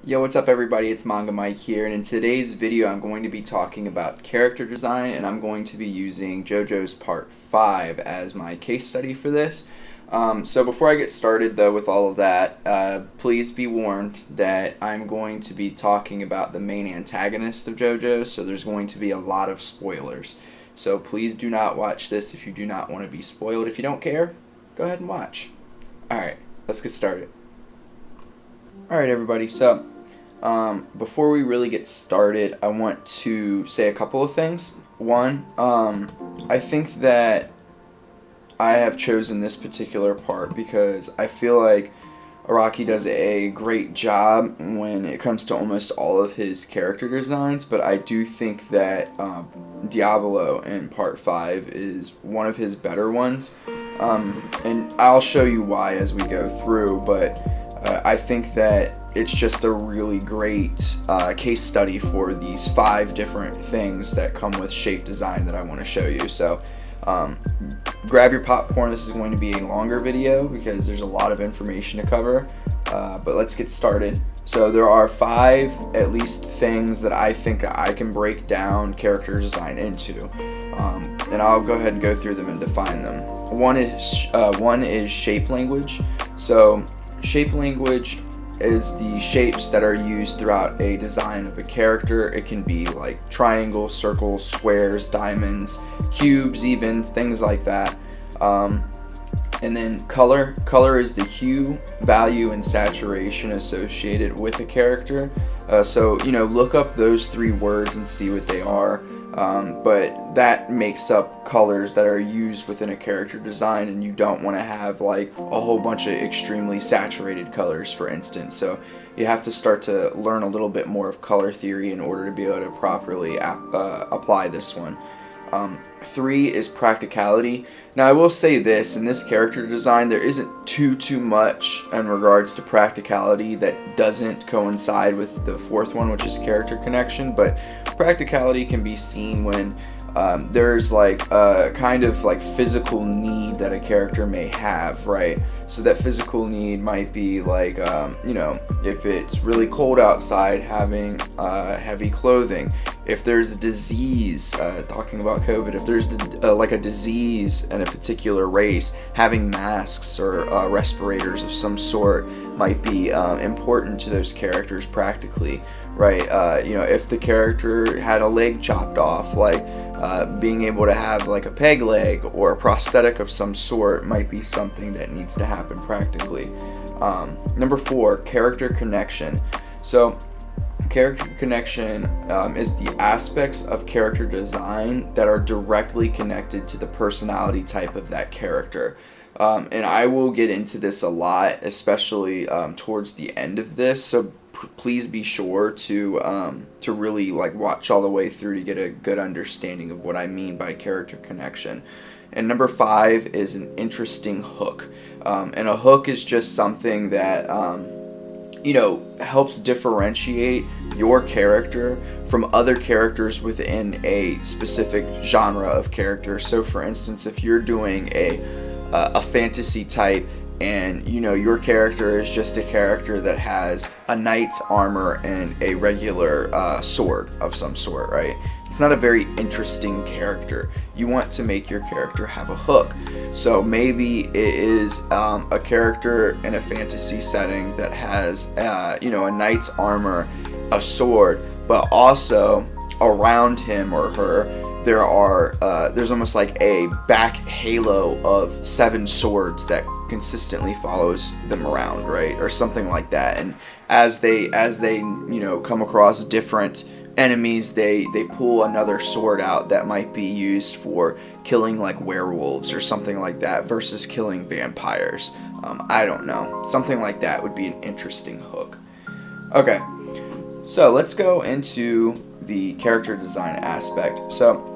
Yo, what's up everybody? It's Manga Mike here, and in today's video I'm going to be talking about character design, and I'm going to be using JoJo's Part 5 as my case study for this. So before I get started though with all of that, please be warned that I'm going to be talking about the main antagonist of JoJo, so there's going to be a lot of spoilers. So please do not watch this if you do not want to be spoiled. If you don't care, go ahead and watch. Alright, let's get started. Alright everybody, so before we really get started, I want to say a couple of things. One, I think that I have chosen this particular part because I feel like Araki does a great job when it comes to almost all of his character designs, but I do think that Diablo in Part 5 is one of his better ones, and I'll show you why as we go through, but I think that it's just a really great case study for these 5 different things that come with shape design that I want to show you. So grab your popcorn. This is going to be a longer video because there's a lot of information to cover, but let's get started. So there are 5 at least things that I think I can break down character design into, and I'll go ahead and go through them and define them. One is shape language. So shape language is the shapes that are used throughout a design of a character. It can be like triangles, circles, squares, diamonds, cubes, even things like that. And then color. Color is the hue, value, and saturation associated with a character. So look up those 3 words and see what they are. But that makes up colors that are used within a character design, and you don't want to have like a whole bunch of extremely saturated colors, for instance. So you have to start to learn a little bit more of color theory in order to be able to properly apply this one. 3 is practicality. Now I will say this, in this character design there isn't too much in regards to practicality that doesn't coincide with the 4th one, which is character connection, but practicality can be seen when there's like a kind of like physical need that a character may have, right? So that physical need might be like, if it's really cold outside, having heavy clothing. If there's a disease, talking about COVID, if there's like a disease in a particular race, having masks or respirators of some sort might be important to those characters practically, right? If the character had a leg chopped off, like being able to have like a peg leg or a prosthetic of some sort might be something that needs to happen practically. Number 4, character connection. So character connection is the aspects of character design that are directly connected to the personality type of that character. And I will get into this a lot, especially towards the end of this, so please be sure to really like watch all the way through to get a good understanding of what I mean by character connection. And number 5 is an interesting hook. And a hook is just something that helps differentiate your character from other characters within a specific genre of character. So for instance, if you're doing a fantasy type, and your character is just a character that has a knight's armor and a regular sword of some sort, right? It's not a very interesting character. You want to make your character have a hook. So maybe it is a character in a fantasy setting that has a knight's armor, a sword, but also around him or her there's almost like a back halo of 7 swords that consistently follows them around, right? Or something like that. And as they come across different enemies, they pull another sword out that might be used for killing like werewolves or something like that versus killing vampires. I don't know. Something like that would be an interesting hook. Okay, so let's go into the character design aspect. So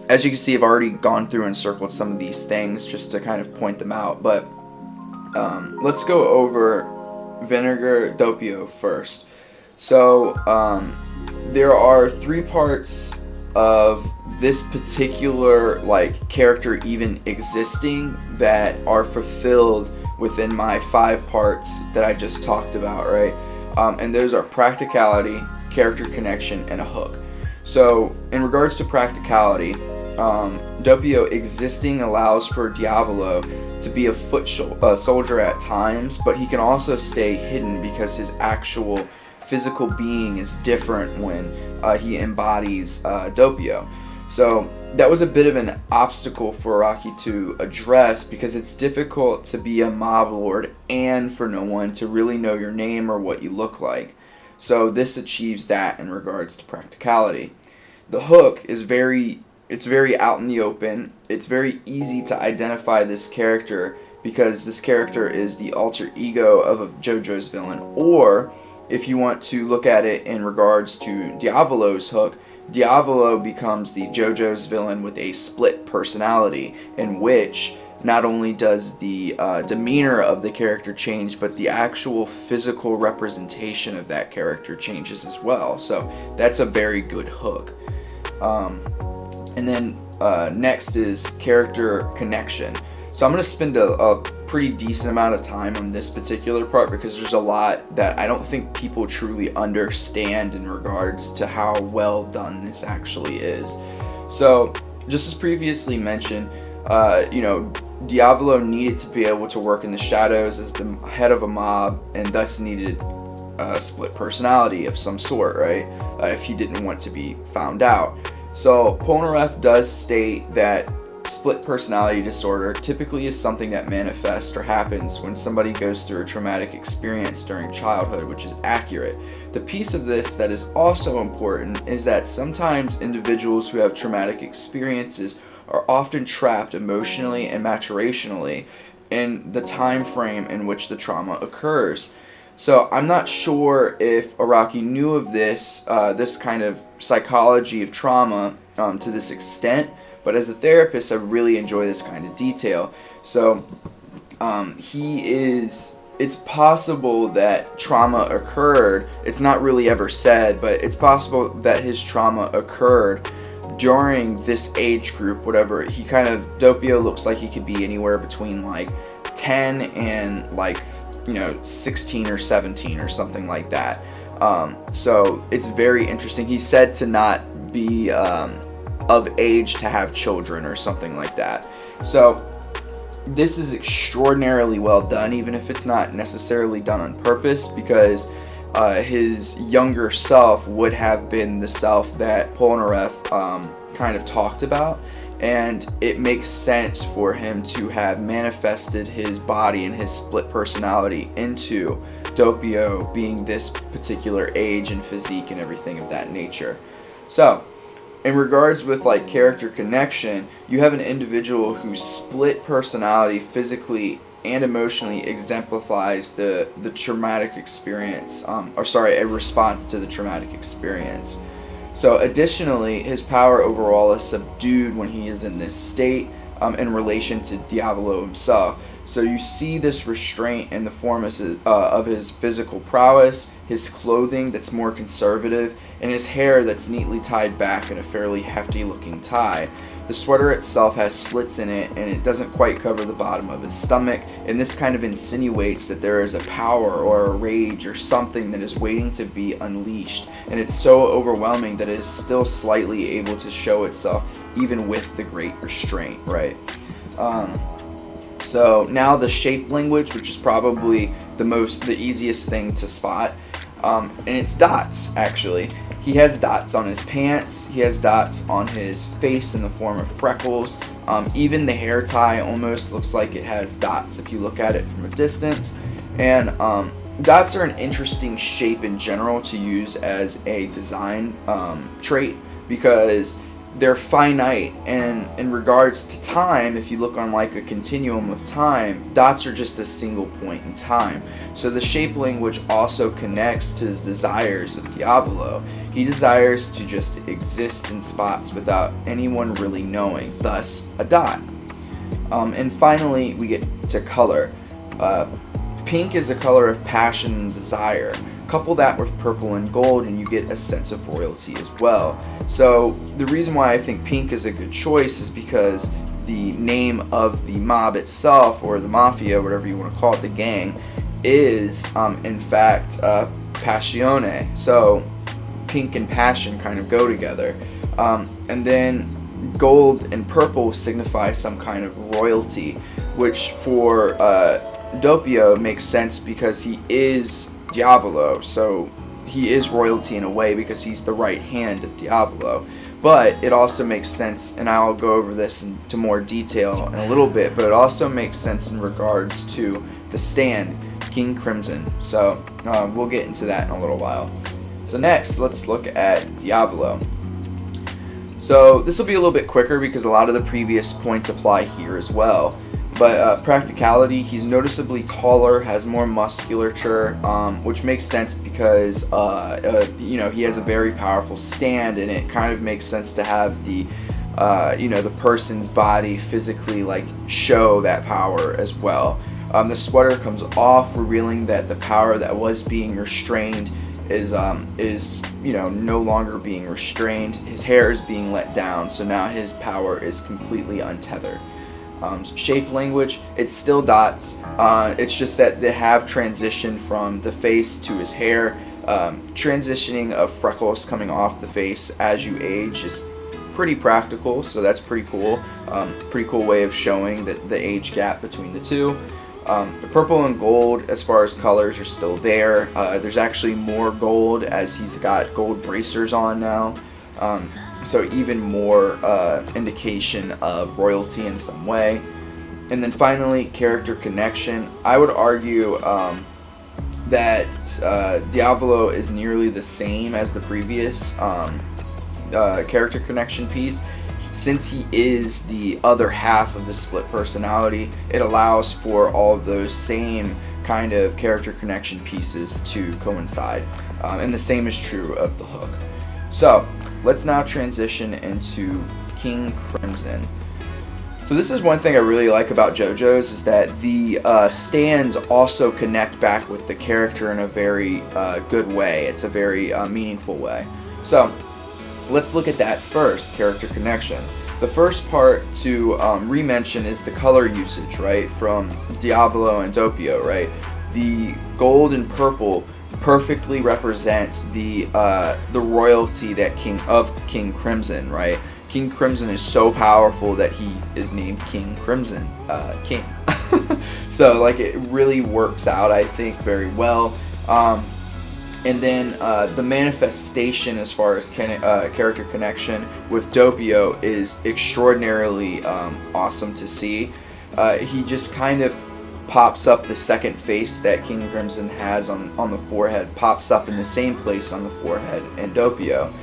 as you can see, I've already gone through and circled some of these things just to kind of point them out, but let's go over Vinegar Doppio first. So there are 3 parts of this particular like character even existing that are fulfilled within my 5 parts that I just talked about, right? and those are practicality, character connection, and a hook. So in regards to practicality, Doppio existing allows for Diablo to be a foot soldier at times, but he can also stay hidden because his actual physical being is different when he embodies Doppio. So that was a bit of an obstacle for Araki to address, because it's difficult to be a mob lord and for no one to really know your name or what you look like. So this achieves that in regards to practicality. The hook is very out in the open. It's very easy to identify this character because this character is the alter ego of a JoJo's villain. Or if you want to look at it in regards to Diablo's hook, Diablo becomes the JoJo's villain with a split personality, in which not only does the demeanor of the character change, but the actual physical representation of that character changes as well. So that's a very good hook. And then next is character connection. So I'm going to spend a pretty decent amount of time on this particular part because there's a lot that I don't think people truly understand in regards to how well done this actually is. So just as previously mentioned, Diablo needed to be able to work in the shadows as the head of a mob, and thus needed a split personality of some sort, right? If he didn't want to be found out. So Polnareff does state that split personality disorder typically is something that manifests or happens when somebody goes through a traumatic experience during childhood, which is accurate. The piece of this that is also important is that sometimes individuals who have traumatic experiences are often trapped emotionally and maturationally in the time frame in which the trauma occurs. So I'm not sure if Araki knew of this kind of psychology of trauma to this extent, but as a therapist, I really enjoy this kind of detail. So it's possible that trauma occurred. It's not really ever said, but it's possible that his trauma occurred during this age group, whatever. Doppio looks like he could be anywhere between like 10 and 16 or 17 or something like that. So it's very interesting. He's said to not be of age to have children or something like that. So this is extraordinarily well done, even if it's not necessarily done on purpose, because his younger self would have been the self that Polnareff kind of talked about, and it makes sense for him to have manifested his body and his split personality into Doppio being this particular age and physique and everything of that nature. So in regards with character connection, you have an individual whose split personality physically and emotionally exemplifies the traumatic experience, a response to the traumatic experience. So additionally, his power overall is subdued when he is in this state in relation to Diablo himself. So you see this restraint in the form of his physical prowess, his clothing that's more conservative, and his hair that's neatly tied back in a fairly hefty looking tie. The sweater itself has slits in it, and it doesn't quite cover the bottom of his stomach, and this kind of insinuates that there is a power or a rage or something that is waiting to be unleashed, and it's so overwhelming that it is still slightly able to show itself even with the great restraint, right? So now the shape language, which is probably the easiest thing to spot, and it's dots, actually. He has dots on his pants, he has dots on his face in the form of freckles. Even the hair tie almost looks like it has dots if you look at it from a distance. And dots are an interesting shape in general to use as a design trait, because they're finite, and in regards to time, if you look on a continuum of time, dots are just a single point in time. So the shape language also connects to the desires of Diablo. He desires to just exist in spots without anyone really knowing, thus a dot. And finally, we get to color. Pink is a color of passion and desire. Couple that with purple and gold and you get a sense of royalty as well. So the reason why I think pink is a good choice is because the name of the mob itself, or the mafia, whatever you want to call it, the gang, is in fact passione. So pink and passion kind of go together. And then gold and purple signify some kind of royalty, which for Doppio makes sense because he is Diablo, so he is royalty in a way because he's the right hand of Diablo. But it also makes sense, and I'll go over this into more detail in a little bit, but it also makes sense in regards to the stand, King Crimson. So we'll get into that in a little while. So next, let's look at Diablo. So this will be a little bit quicker because a lot of the previous points apply here as well. But practicality, he's noticeably taller, has more musculature, which makes sense because he has a very powerful stand, and it kind of makes sense to have the the person's body physically like show that power as well. The sweater comes off, revealing that the power that was being restrained is no longer being restrained. His hair is being let down, so now his power is completely untethered. Shape language, it's still dots. It's just that they have transitioned from the face to his hair. Transitioning of freckles coming off the face as you age is pretty practical, so that's pretty cool. Pretty cool way of showing the age gap between the two. The purple and gold, as far as colors, are still there. There's actually more gold as he's got gold bracers on now. So even more indication of royalty in some way. And then finally, character connection. I would argue that Diablo is nearly the same as the previous character connection piece. Since he is the other half of the split personality, it allows for all of those same kind of character connection pieces to coincide. And the same is true of the hook. So let's now transition into King Crimson. So this is one thing I really like about JoJo's, is that the stands also connect back with the character in a very good way. It's a very meaningful way. So let's look at that first, character connection. The first part to re-mention is the color usage, right, from Diablo and Doppio, right? The gold and purple perfectly represent the royalty that King Crimson, right? King Crimson is so powerful that he is named King Crimson, King. So like it really works out, I think, very well. And then the manifestation as far as character connection with Doppio is extraordinarily awesome to see. He just kind of pops up, the second face that King Crimson has on the forehead pops up in the same place on the forehead in Doppio.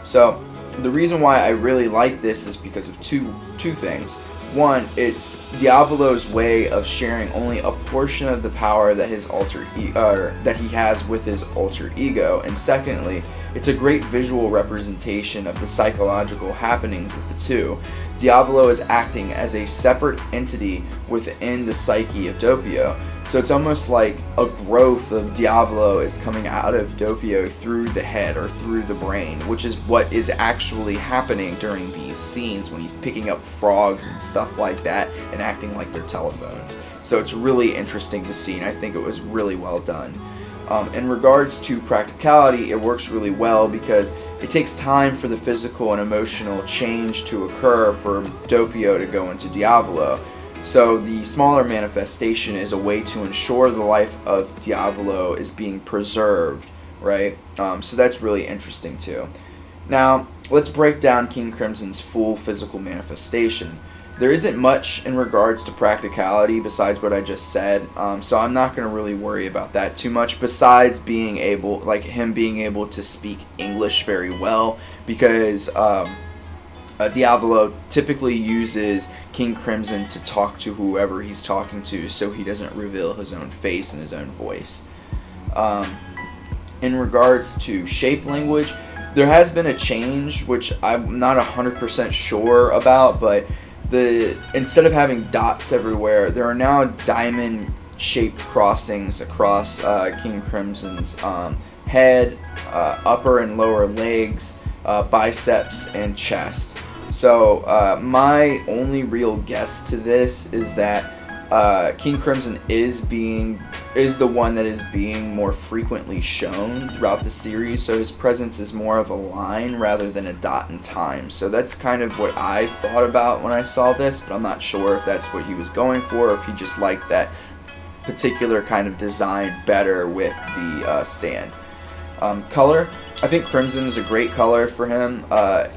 So the reason why I really like this is because of two things. One, it's Diablo's way of sharing only a portion of the power that that he has with his alter ego, and secondly, it's a great visual representation of the psychological happenings of the two. Diablo is acting as a separate entity within the psyche of Doppio, so it's almost like a growth of Diablo is coming out of Doppio through the head or through the brain, which is what is actually happening during these scenes when he's picking up frogs and stuff like that and acting like they're telephones. So it's really interesting to see, and I think it was really well done. In regards to practicality, it works really well because it takes time for the physical and emotional change to occur for Doppio to go into Diablo. So the smaller manifestation is a way to ensure the life of Diablo is being preserved, right? So that's really interesting too. Now, let's break down King Crimson's full physical manifestation. There isn't much in regards to practicality besides what I just said, so I'm not going to really worry about that too much, besides being able, like him being able to speak English very well, because Diablo typically uses King Crimson to talk to whoever he's talking to, so he doesn't reveal his own face and his own voice. In regards to shape language, there has been a change, which I'm not 100% sure about, but instead of having dots everywhere, there are now diamond-shaped crossings across King Crimson's head, upper and lower legs, biceps, and chest. So my only real guess to this is that King Crimson is the one that is being more frequently shown throughout the series, so his presence is more of a line rather than a dot in time. So that's kind of what I thought about when I saw this, but I'm not sure if that's what he was going for, or if he just liked that particular kind of design better with the stand. Color, I think Crimson is a great color for him.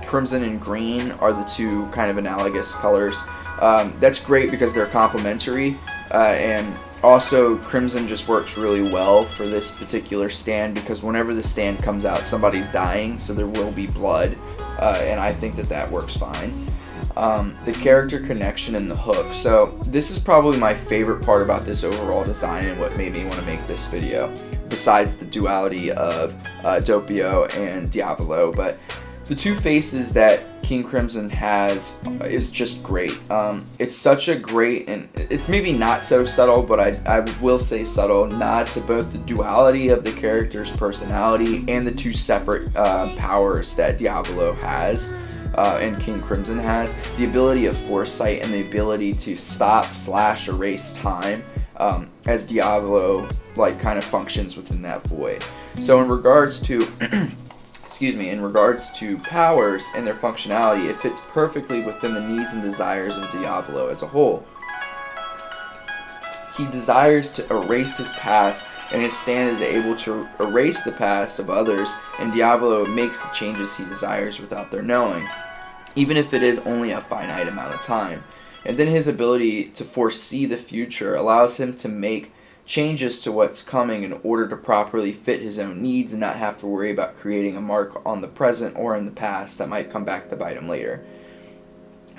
Crimson and green are the two kind of analogous colors. That's great because they're complementary, and also Crimson just works really well for this particular stand because whenever the stand comes out, somebody's dying, so there will be blood, and I think that works fine. The character connection and the hook. So this is probably my favorite part about this overall design and what made me want to make this video, besides the duality of Doppio and Diablo. But the two faces that King Crimson has is just great. It's such a great, and it's maybe not so subtle, but I will say subtle, nod to both the duality of the character's personality and the two separate powers that Diablo has. And King Crimson has, the ability of foresight and the ability to stop/erase time, as Diablo kind of functions within that void. So in regards to in regards to powers and their functionality, it fits perfectly within the needs and desires of Diablo as a whole. He desires to erase his past, and his stand is able to erase the past of others, and Diablo makes the changes he desires without their knowing, even if it is only a finite amount of time. And then his ability to foresee the future allows him to make changes to what's coming in order to properly fit his own needs and not have to worry about creating a mark on the present or in the past that might come back to bite him later.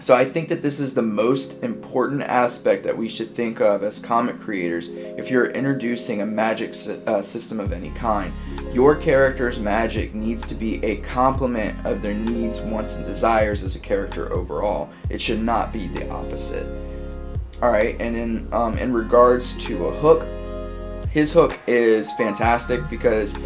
So I think that this is the most important aspect that we should think of as comic creators. If you're introducing a magic system of any kind, your character's magic needs to be a complement of their needs, wants, and desires as a character overall. It should not be the opposite. Alright, and in regards to a hook, his hook is fantastic because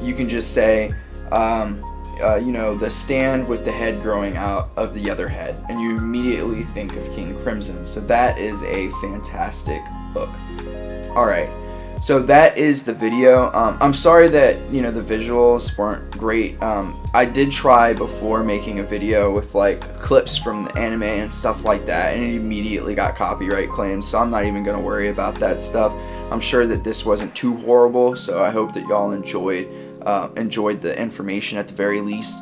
you can just say, the stand with the head growing out of the other head, and you immediately think of King Crimson. So that is a fantastic hook. Alright, so that is the video. I'm sorry that the visuals weren't great. I did try before making a video with clips from the anime and stuff like that, and it immediately got copyright claims, so I'm not even going to worry about that stuff. I'm sure that this wasn't too horrible, so I hope that y'all enjoyed the information at the very least,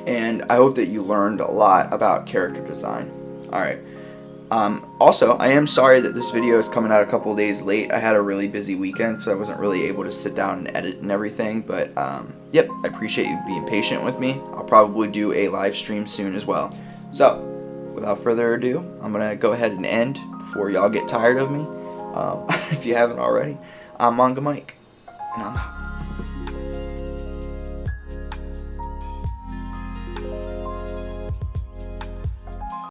and I hope that you learned a lot about character design. Alright, also, I am sorry that this video is coming out a couple days late. I had a really busy weekend, so I wasn't really able to sit down and edit and everything, but yep, I appreciate you being patient with me. I'll probably do a live stream soon as well. So, without further ado, I'm going to go ahead and end before y'all get tired of me. If you haven't already, I'm Manga Mike, and I'm out.